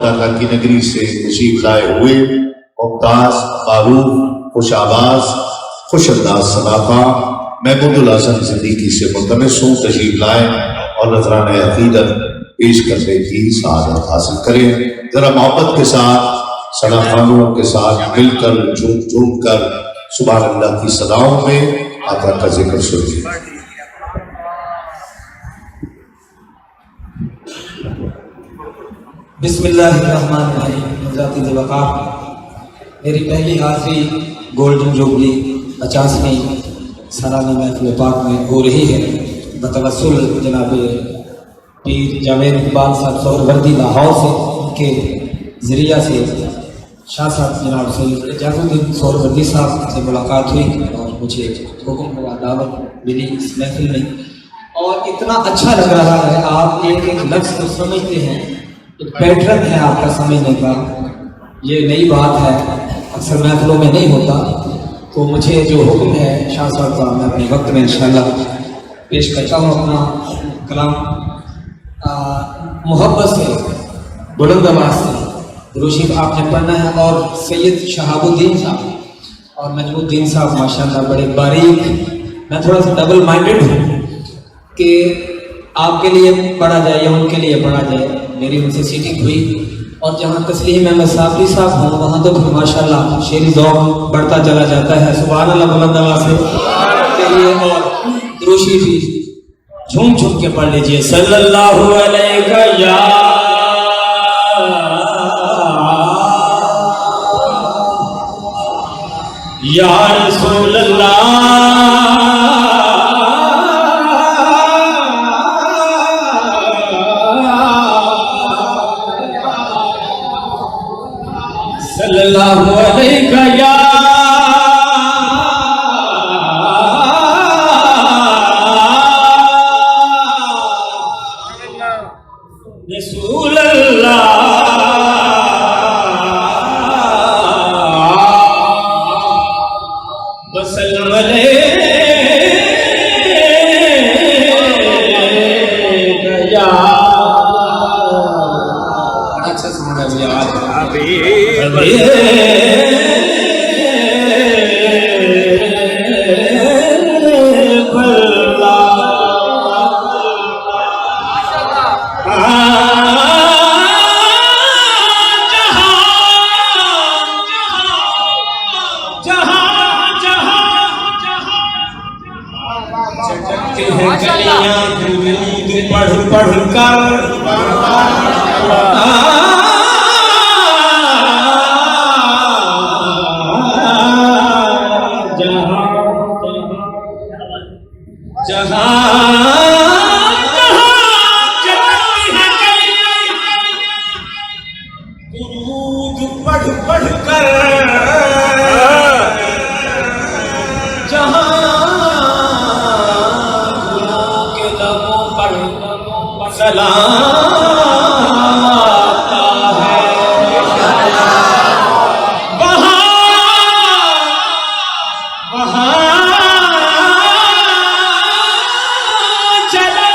ताला की नगरी से तशरीफ लाए हुए मुमताज, मारूफ, खुश आवाज, खुश अंदाज सदाफा महमूदुल हसन सिद्दीकी से मुल्तमस हूँ तशरीफ लाए और नजराना अकीदत पेश करने की सआदत हासिल करें। जरा मोहब्बत के साथ सड़ा खानों के साथ मिलकर झूम झूम कर सुभान अल्लाह की सदाओं में आका का जिक्र सुनिए। बिस्मिल्लाहिर्रहमानिर्रहीम। मेरी पहली हाज़िरी गोल्डन जुबली 50वीं सालाना महफिल पाक में हो रही है बतवस्सुल जनाब पीर जावेद इकबाल साहब सोहरवर्दी लाहौर से, उनके ज़रिया से शाह साहब जनाब सैयद एजाजुद्दीन सोहरवर्दी साहब से मुलाकात हुई और मुझे हुक्म हुआ, दावत मिली इस महफिल में और इतना अच्छा लग रहा है। आप एक एक लफ्ज़ को समझते हैं, एक पैटर्न है आपका समझने का, ये नई बात है, अक्सर महफिलों में नहीं होता। तो मुझे जो हुक्म है शाह साहब का मैं अपने वक्त में इंशाअल्लाह पेश करता हूँ अपना कलाम। मोहब्बत से बुलंद आवाज़ से दुरूद आपने पढ़ना है और सैयद शहाबुद्दीन साहब और नजमुद्दीन साहब माशाअल्लाह बड़े बारीक, मैं थोड़ा सा डबल माइंडेड हूँ कि आपके लिए पढ़ा जाए या उनके लिए पढ़ा जाए। मेरी उनसे सीटिंग हुई और जहाँ तस्लीम अहमद साबरी साहब हों वहाँ तो फिर माशाअल्लाह शेरी ज़ौक़ बढ़ता चला जाता है। सुभान अल्लाह बुलंद आवाज़ से लिए और दुरूद भी झूम झूम के पढ़ लीजिए। सल्लल्लाहु अलैहि या रसूल अल्लाह सल्लल्लाहु अलैहि या रसूल अल्लाह वसल्लम अलैहि या। अच्छा समझ पढ़ पढ़ कर पढ़ पढ़ कर सलाम आता है वहाँ चला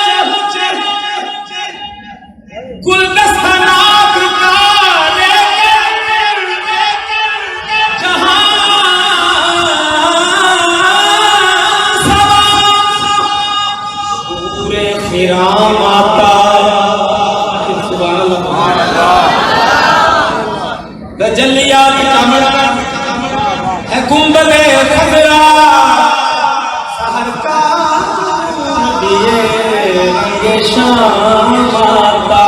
गुलदस्ता नाक का लेकर जहाँ पूरे खिराम आता तजल्लियात का है गुंबदे खजरा सहर का दिए रंगे शाम आता।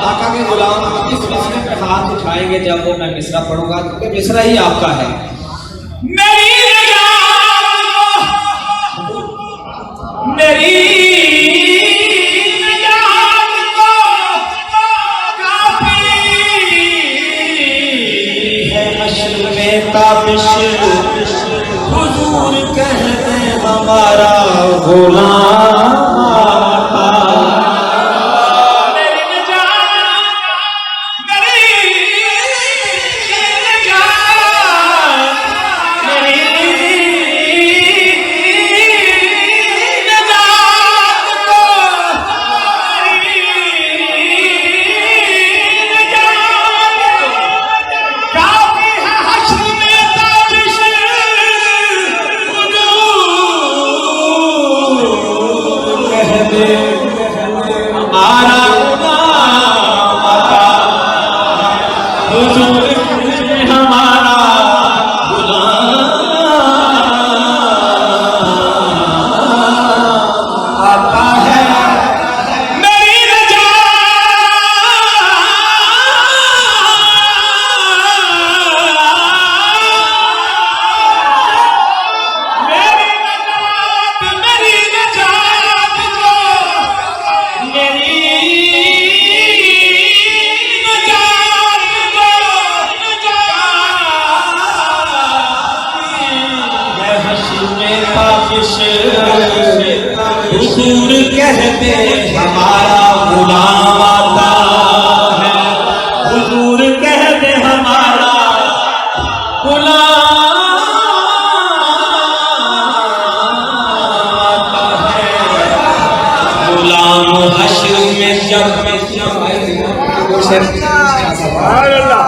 आका के गुलाम इस मिसरे पे हाथ उठाएंगे जब वो मैं मिसरा पढ़ूंगा, क्योंकि मिसरा ही आपका है। मेरी ताबिश हुजूर कहते हमारा गुलाम आता। मेरी नजात मेरी नजात मेरी नजात को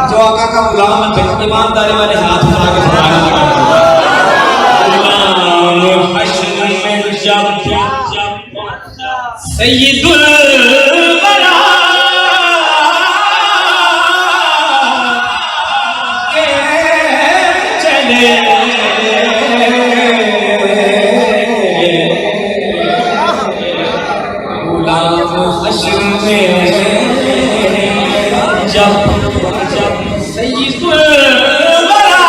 जो आका का गुलाम है ईमानदारी वाले हाथ उठा के फरमाया गुलाम हश्र में जब सय्यदुल वरा के चले गुलाम हश्र में जब सय्यदुल वरा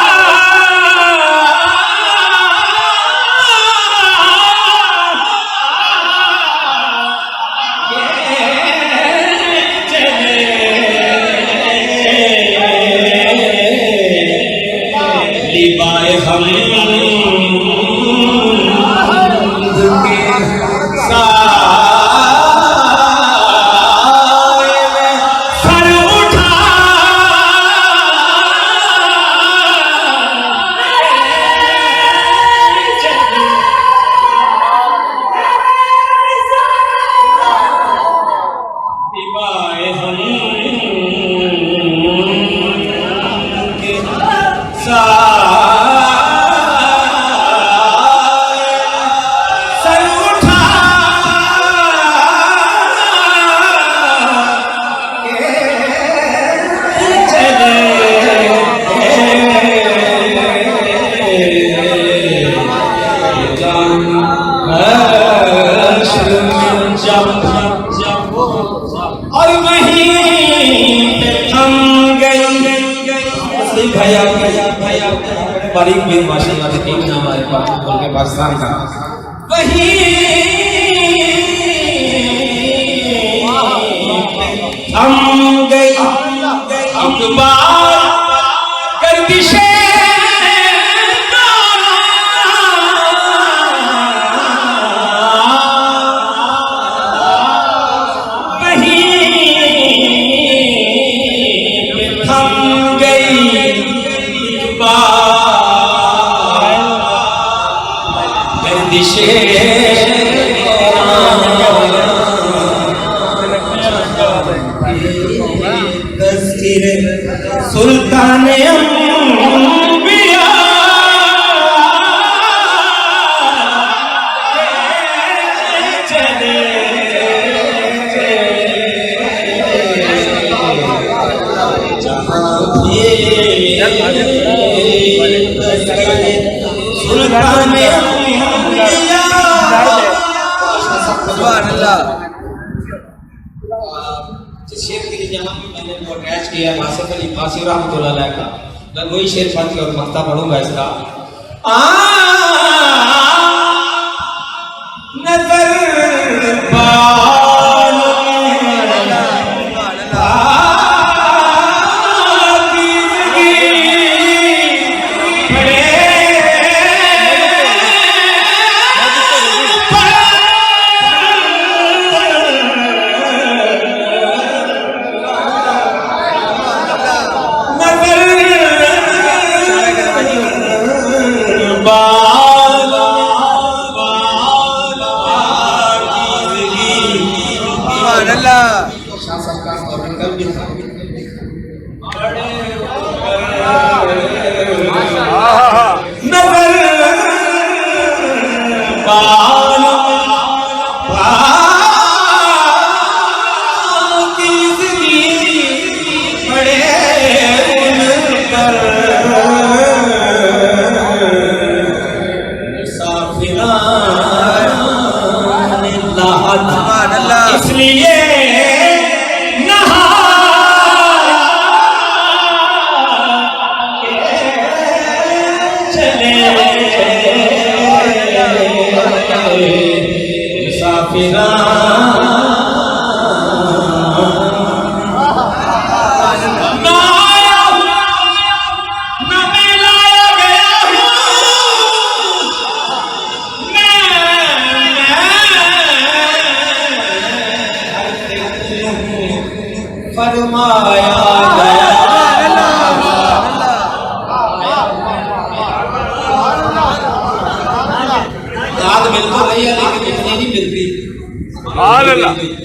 लिबाए हम और वहीं थम गई भैया बारीक भी माशाल्लाह से एक नाम है पाकिस्तान का वहीं थम गई अखबार गर्दिशे सुल्तान अंबिया चले सुल्तान शेर के लिए जहाँ भी मैंने वो अटैच किया है आसिफ अली फासी रहमतुल्लाह अलैह का मैं वही शेर फासी और मक्ता पढ़ूंगा इसका नजर इसलिए नहा चले मुसाफिरा फरमाया याद मिल तो रही है लेकिन इतनी नहीं मिलती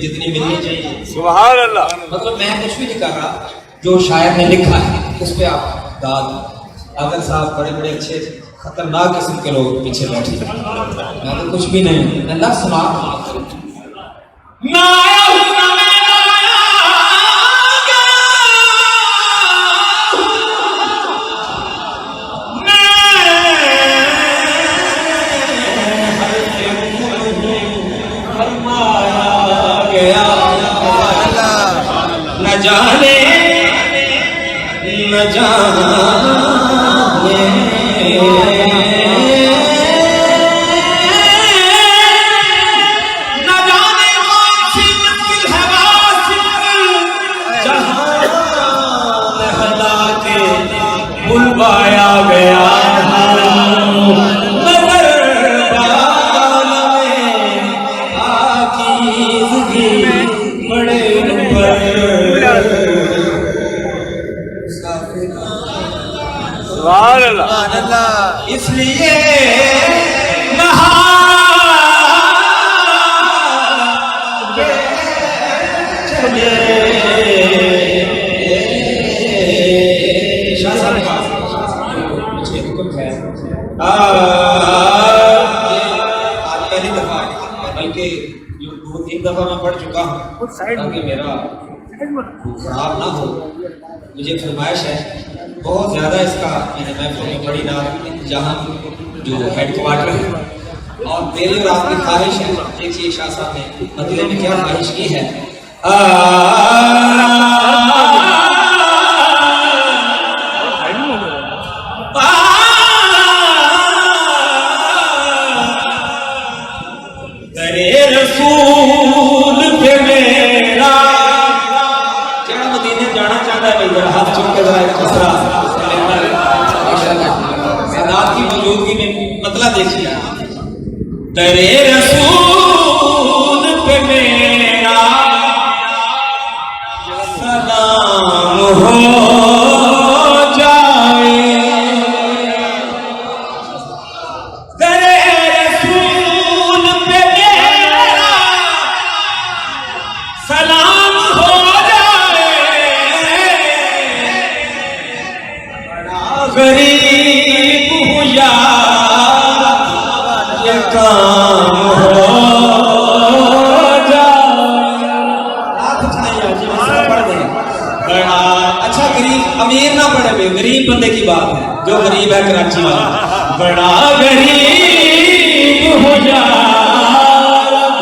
जितनी मिलनी चाहिए। सुभान अल्लाह। मतलब मैं कुछ भी नहीं कर रहा, जो शायर ने लिखा है उस पे आप दाद। अगर साहब बड़े बड़े अच्छे खतरनाक किस्म के लोग पीछे बैठे, मैं तो कुछ भी नहीं, मैं लफ्ज़ सुना ना आया हूं ना मैं न जाने न जाने न जाने कौन सी मंजिल है वासिल जहां लहला के बुलवाया गया सुभान अल्लाह। इसलिए शाह साहब ने कहा मुझे हुक्म है आज पहली दफा, बल्कि जो 2-3 दफा मैं पढ़ चुका हूँ ताकि मेरा खराब ना हो। मुझे फरमाइश है बहुत ज़्यादा इसका, मैंने महफिल में पढ़ी ना जहाँ जो हेडक्वार्टर है, और मेरी और आपकी ख्वाहिश है। देखिए शाह साहब ने मतलब में क्या ख्वाहिश की है। दरे रसूल पे मेरा जरा मदीने जाना चाहता है भाई, जरा हाथ चुक के जरा एक दूसरा सादात की मौजूदगी में मतलब देखिए। दरे रसूल पे मेरा सलाम हो जाए, दरे रसूल पे मेरा सलाम हो जाए, बड़ा गरीब हूँ यार ये काम हो जाए। हाथ उठाइए जी, सब पढ़ दें। बड़ा अच्छा गरीब अमीर ना पढ़े बे, गरीब बंदे की बात है जो गरीब है कराची वाला। बड़ा गरीब हो यार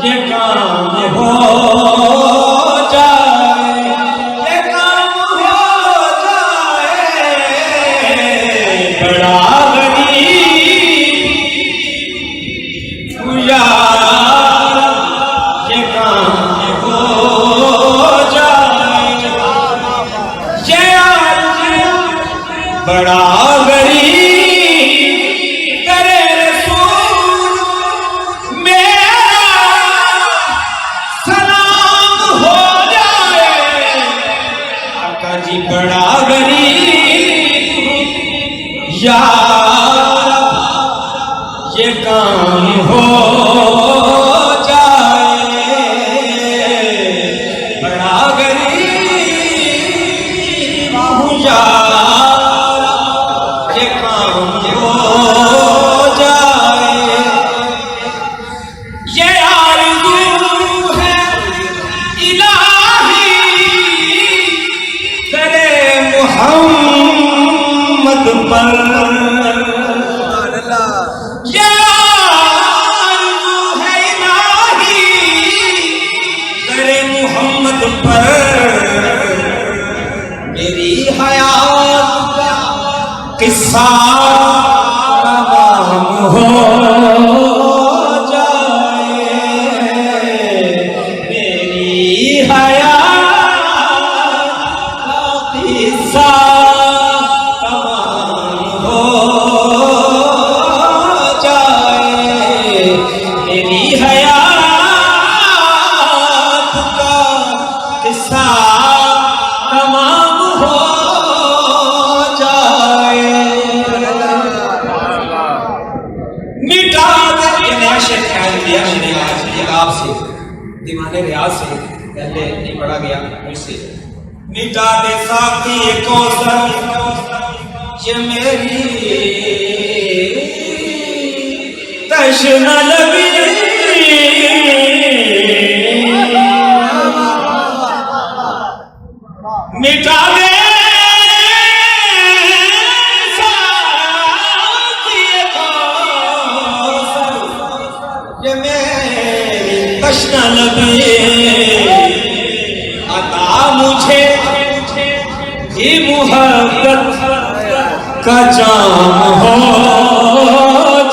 ये काम हो जाए, ये काम हो जाए, बड़ा गरीब हो यार ये काम हो जाए, ये अर्ज़ बड़ा गरीब करे रसूल मेरा सलाम हो जाए। आका जी बड़ा गरीब यार ये काम हो जाए, बड़ा गरीब हूँ यार ये काम हो जाए। ये आरज़ू है इलाही करे मुहम्मद पर, ये आरज़ू है इलाही करे मुहम्मद पर, मेरी हयात का किस्सा तमाम हो जाए, मेरी हयात का किस्सा तमाम हो जाए, मेरी हयात का किस्सा तमाम हो जाए। मिटा दे ये नया शेर ख्याल किया मैंने आज ये आपसे दीवाने रियाज से, पहले पहले नहीं पढ़ा गया मुझसे। मिटा दे साथी कौसर ये मेरी तश्ना लगी, मिटा दे ये मेरी तश्ना लबी, अता मुझे ही मोहब्बत का जाम हो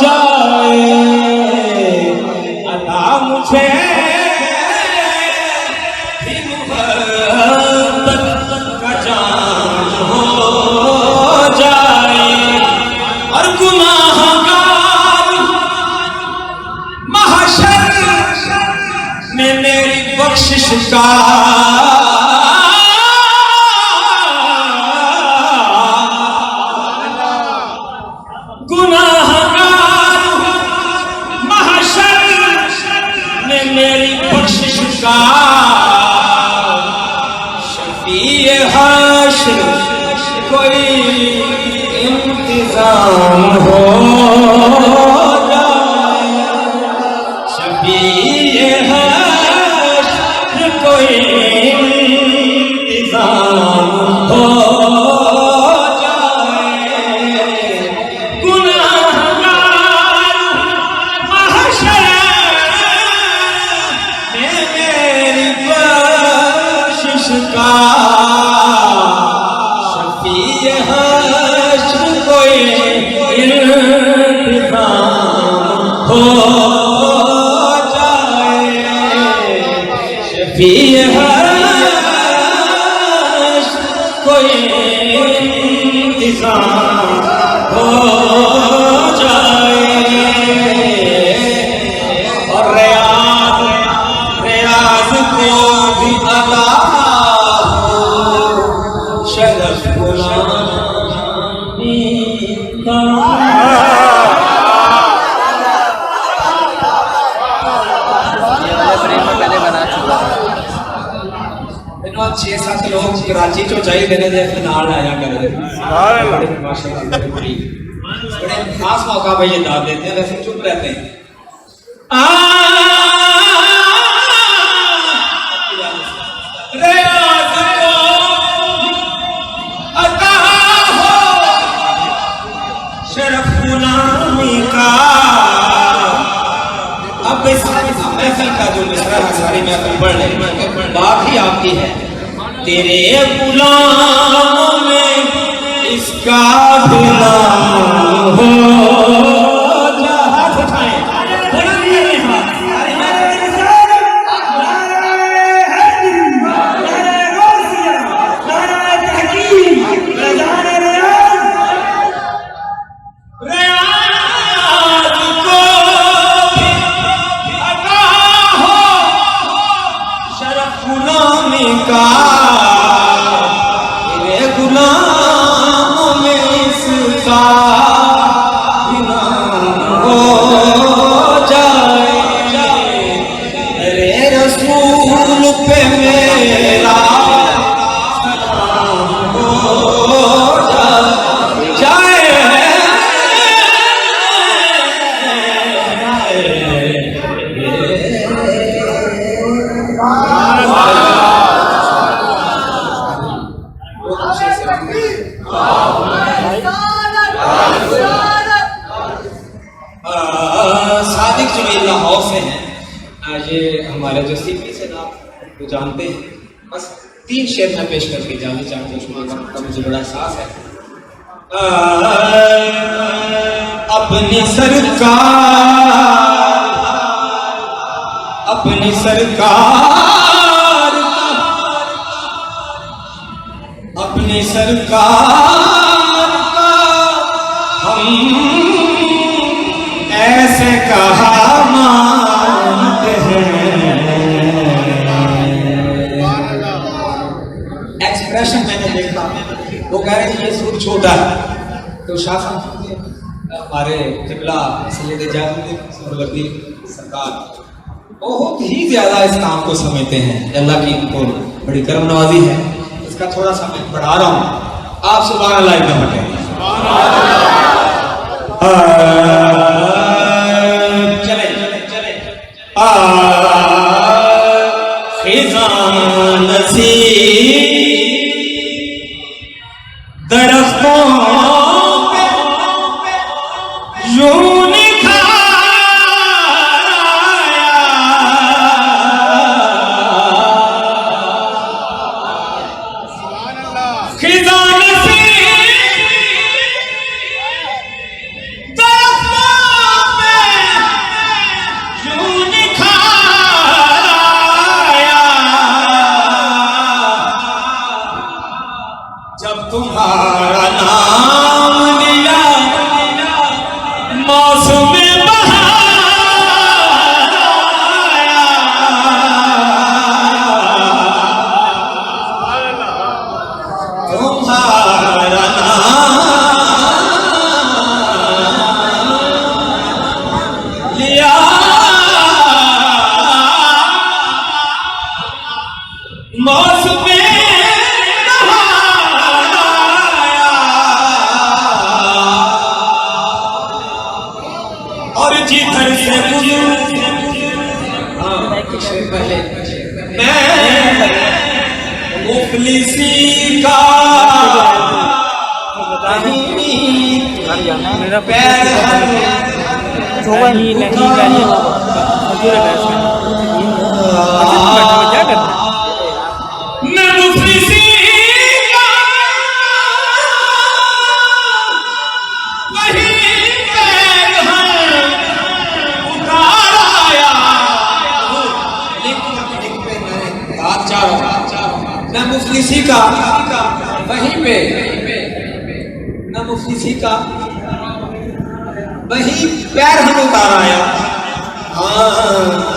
जाए, अता मुझे ही मोहब्बत का जाम हो जाए। और गुनाहगार महशर में मेरी बख्शिश का गुनाहगार महशर में मेरी बख्शिश का शफीए हश्र कोई इंतजाम हो जाए, शफीए हश्र कोई इंतजाम हो जाए। गुनाहगार महशर में मेरी बख्शिश का शफीए हश्र कोई इंतजाम हो जाए, शफीए हश्र कोई इंतजाम हो जाए। और रियाज रियाज को भी अता हो शरफ गुलामी का। इन्हों 6-7 लोग कराची चो चाहिए ने जे नाल आया कर माशाल्लाह बड़े खास मौका पे ये दाद देते हैं, वैसे चुप रहते हैं। रियाज को अता हो शरफ गुलामी का। अब इस महफिल का जो मिसरा है सारी महफिल पढ़ ले, बात ही आपकी है। तेरे गुलामों में इसका भी नाम हो जा। हाथ उठाएं, बुलंद करें हाथ। रियाज को भी अता हो शरफ गुलामी का, तेरे गुलामों में इसका भी नाम हो जाए। तेरे रसूल पे मेरा सलाम हो जाए। सादिक जमील लाहौर से हैं, ये हमारे जो सीपी से नाम वो जानते हैं। बस 3 शेर में पेश करके जाना चाहते हैं, का मुझे बड़ा एहसास है। अपनी सरकार अपनी सरकार का हम ऐसे कहा मानते हैं। एक्सप्रेशन मैंने देखा, वो कह रहे हैं ये सुर छोटा है, तो शाह साहब हमारे क़िबला सैयद इजाज़ुद्दीन सरकार बहुत ही ज्यादा इस काम को समझते हैं। अल्लाह की इनको बड़ी करम नवाजी है। इसका थोड़ा सा मैं बढ़ा रहा हूँ, आप सुभान अल्लाह एकदम कहें। चले चले खिज़ान नसी दरख्तों पे यूं तुम्हारा नाम लिया मौसम बहार आया, तुम्हारा नाम लिया मौसम जिधर से पहले मैं मुफलिसी का पैर मैं मुफलिसी का न मुफलिसी का वहीं पे, न मुफलिसी का वहीं पैर हम उतार आया। हाँ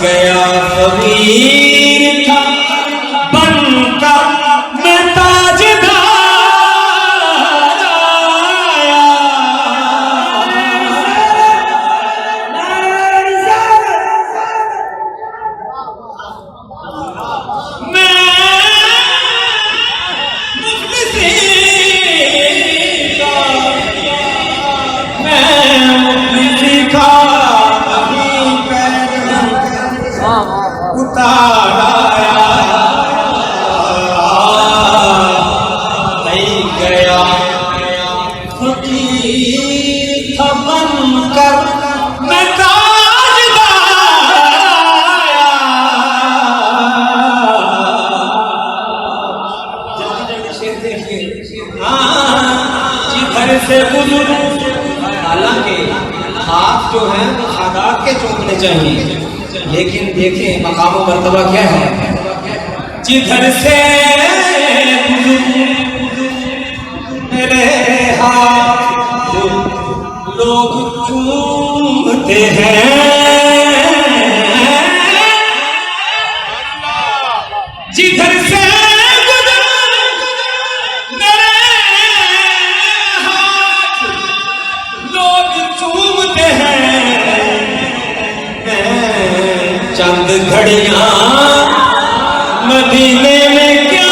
गया फकीर था बनका मैं ताजदार आया, गया फकीर था बनकर मैं ताजदार आया। जल्दी शेर देखिए। जिधर से गुजर, हालांकि हाथ जो है वो आदात के चूमने चाहिए, लेकिन देखें मकाम मर्तबा क्या है। जिधर से मेरे हाथ लोग चूमते हैं, जिधर से मेरे हाथ लोग चूमते हैं, चंद घड़ियां मदीने में क्या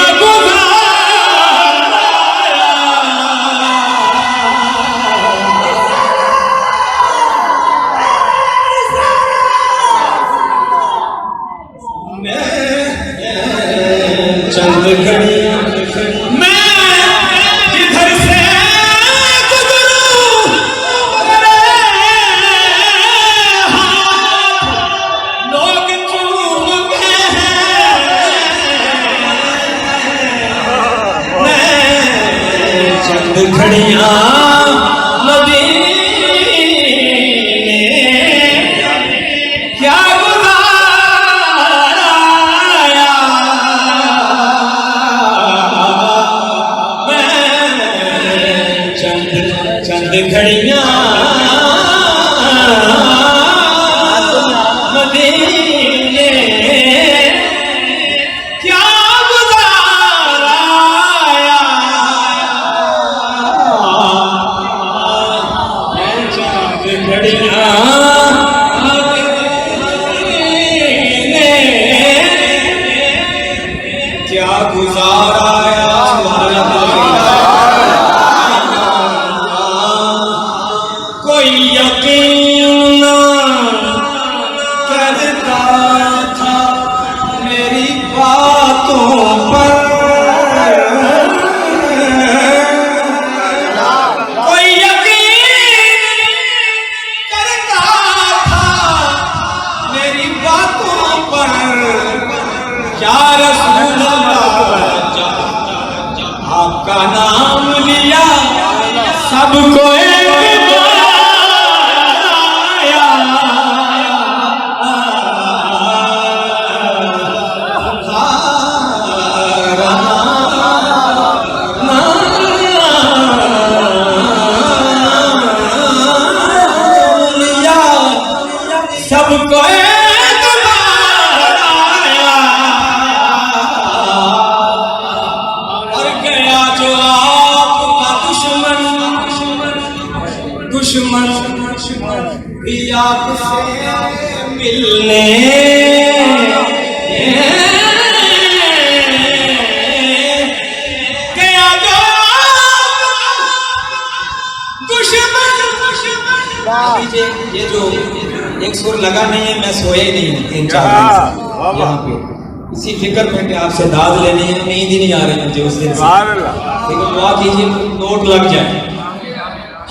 चंद घड़ियां मैं जिधर से गुजरूं लोग चूमते हैं, मैं चंद घड़ियां मदीने क्या चंद घड़ियां मदीने क्या गुजाराया, चंद घड़ियां आपका नाम लिया सबको एक बनाया। सबको एक बनाया और गया जो आपका दुश्मन भी आपसे मिलने गया जो दुश्मन। ये जो एक सुर लगा नहीं है, मैं सोया ही नहीं हूँ 3-4 दिन से यहाँ पे, इसी फिक्र में कि आपसे दाद लेनी है, नींद ही नहीं आ रही मुझे उस दिन से। लेकिन दुआ कीजिए नोट लग जाए।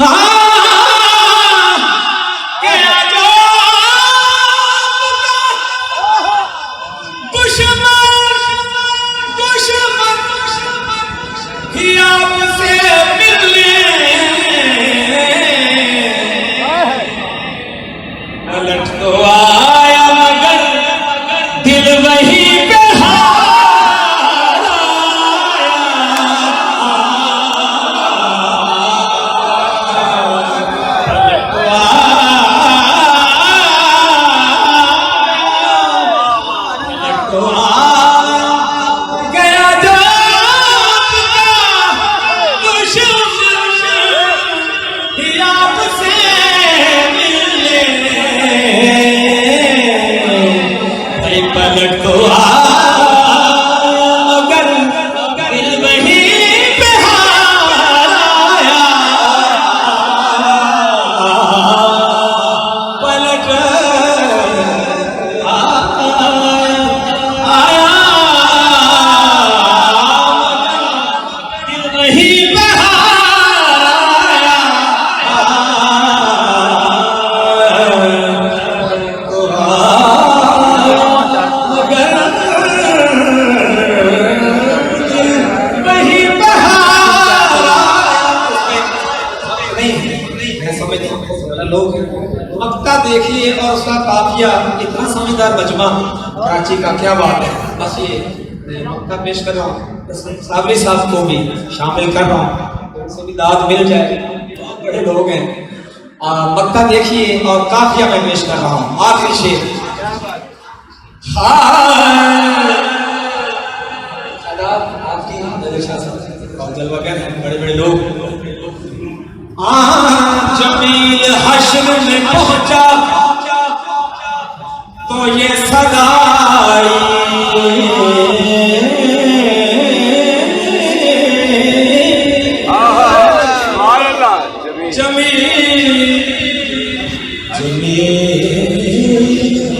हाँ क्या जो दुश्मन ही आपसे मिलने पलट तो आया मगर दिल वही पे हारा। पलट तो गया जो दुश्मन ही आपसे पलट तो मगर दिल वही पे हारा। पलट आया दिल वही पे लोग मक्का देखिए और उसका काफिया, इतना समझदार मजमा कराची का, क्या बात है। बस ये मक्का पेश कर रहा हूँ, साबरी साहब को भी शामिल कर रहा हूँ, उनसे भी दाद मिल जाए, बड़े लोग हैं। मक्का देखिए और काफिया में पेश कर रहा हूँ। आखिरी शेर। आपकी जलवागर हैं, बड़े बड़े लोग। जमील हश्र में पहुंचा तो ये सदाई जमील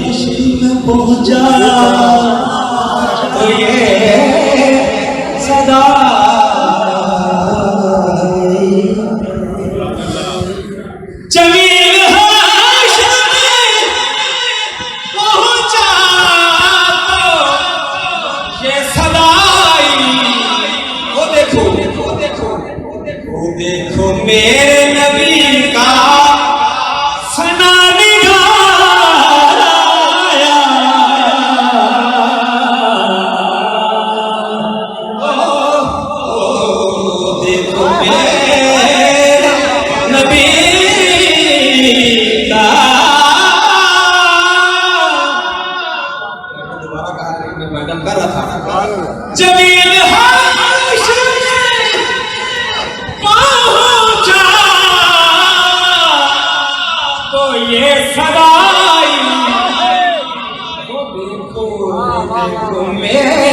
हश्र में पहुंचा तो ये सदाई। जमील हश्र में पहुंचा तो ये सदाई। वो देखो मेरे नबी का सना निगाया। देखो मेरे नबी कर रहा था। जमील हश्र में पहुंचा तो ये सदाई। देखो मेरे